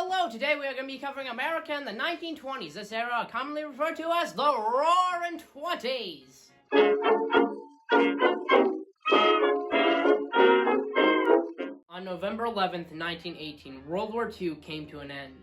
Hello! Today we are going to be covering America in the 1920s. This era commonly referred to as the Roaring Twenties. On November 11th, 1918, World War II came to an end.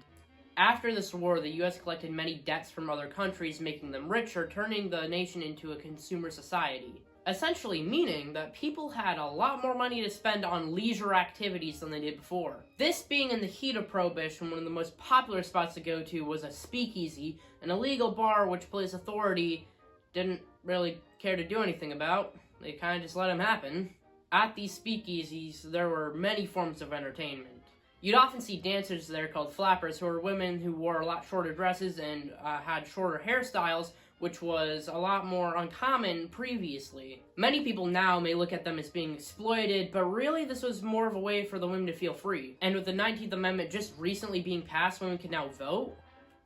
After this war, the U.S. collected many debts from other countries, making them richer, turning the nation into a consumer society. Essentially meaning that people had a lot more money to spend on leisure activities than they did before. This being in the heat of Prohibition, one of the most popular spots to go to was a speakeasy, an illegal bar which police authority didn't really care to do anything about. They kind of just let them happen. At these speakeasies, there were many forms of entertainment. You'd often see dancers there called flappers, who were women who wore a lot shorter dresses and had shorter hairstyles, which was a lot more uncommon previously. Many people now may look at them as being exploited, but really this was more of a way for the women to feel free. And with the 19th Amendment just recently being passed, women could now vote.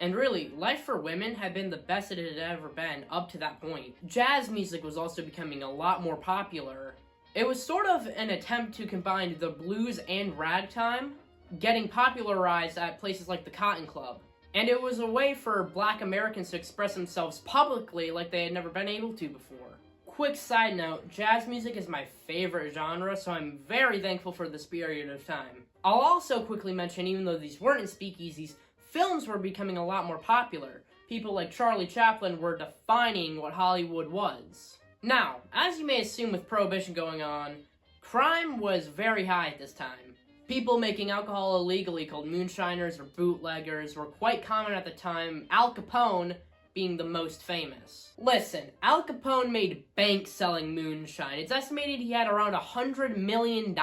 And really, life for women had been the best it had ever been up to that point. Jazz music was also becoming a lot more popular. It was sort of an attempt to combine the blues and ragtime, getting popularized at places like the Cotton Club. And it was a way for Black Americans to express themselves publicly like they had never been able to before. Quick side note, jazz music is my favorite genre, so I'm very thankful for this period of time. I'll also quickly mention, even though these weren't in speakeasies, films were becoming a lot more popular. People like Charlie Chaplin were defining what Hollywood was. Now, as you may assume with Prohibition going on, crime was very high at this time. People making alcohol illegally, called moonshiners or bootleggers, were quite common at the time, Al Capone being the most famous. Listen, Al Capone made bank selling moonshine. It's estimated he had around $100 million.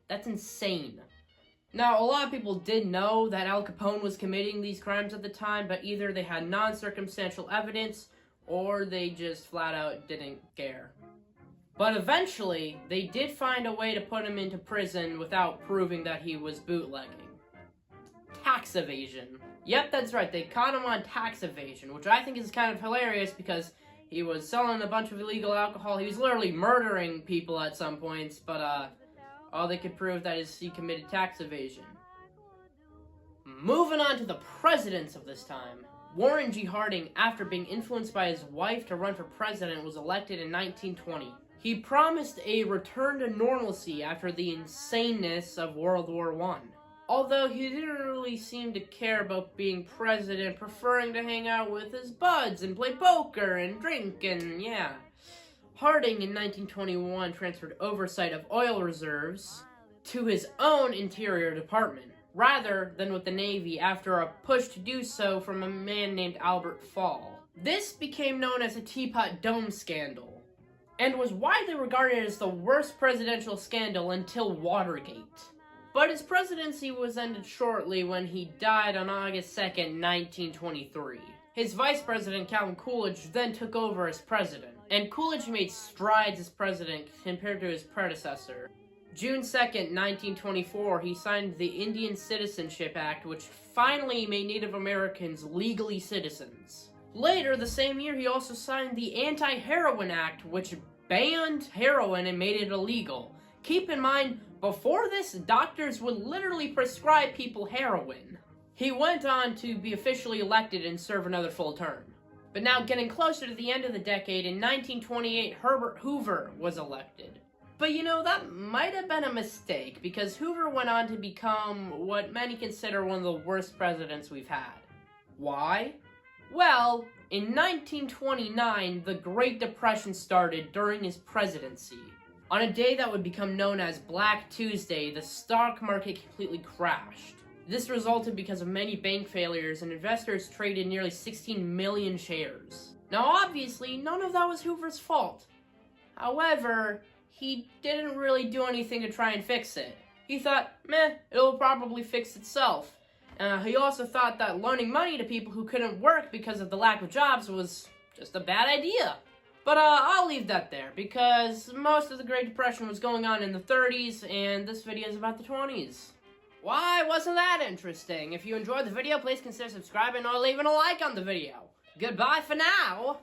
That's insane. Now, a lot of people did know that Al Capone was committing these crimes at the time, but either they had non-circumstantial evidence, or they just flat out didn't care. But eventually, they did find a way to put him into prison without proving that he was bootlegging. Tax evasion. Yep, that's right, they caught him on tax evasion, which I think is kind of hilarious because he was selling a bunch of illegal alcohol. He was literally murdering people at some points, but all they could prove that is he committed tax evasion. Moving on to the presidents of this time. Warren G. Harding, after being influenced by his wife to run for president, was elected in 1920. He promised a return to normalcy after the insaneness of World War I. Although he didn't really seem to care about being president, preferring to hang out with his buds and play poker and drink and yeah. Harding in 1921 transferred oversight of oil reserves to his own Interior Department, rather than with the Navy after a push to do so from a man named Albert Fall. This became known as the Teapot Dome Scandal, and was widely regarded as the worst presidential scandal until Watergate. But his presidency was ended shortly when he died on August 2nd, 1923. His vice president, Calvin Coolidge, then took over as president, and Coolidge made strides as president compared to his predecessor. June 2nd, 1924, he signed the Indian Citizenship Act, which finally made Native Americans legally citizens. Later, the same year, he also signed the Anti-Heroin Act, which banned heroin and made it illegal. Keep in mind, before this, doctors would literally prescribe people heroin. He went on to be officially elected and serve another full term. But now, getting closer to the end of the decade, in 1928, Herbert Hoover was elected. But you know, that might have been a mistake, because Hoover went on to become what many consider one of the worst presidents we've had. Why? Well, in 1929, the Great Depression started during his presidency. On a day that would become known as Black Tuesday, the stock market completely crashed. This resulted because of many bank failures, and investors traded nearly 16 million shares. Now, obviously, none of that was Hoover's fault. However, he didn't really do anything to try and fix it. He thought, meh, it'll probably fix itself. He also thought that loaning money to people who couldn't work because of the lack of jobs was just a bad idea. But I'll leave that there, because most of the Great Depression was going on in the 30s, and this video is about the 20s. Why wasn't that interesting? If you enjoyed the video, please consider subscribing or leaving a like on the video. Goodbye for now!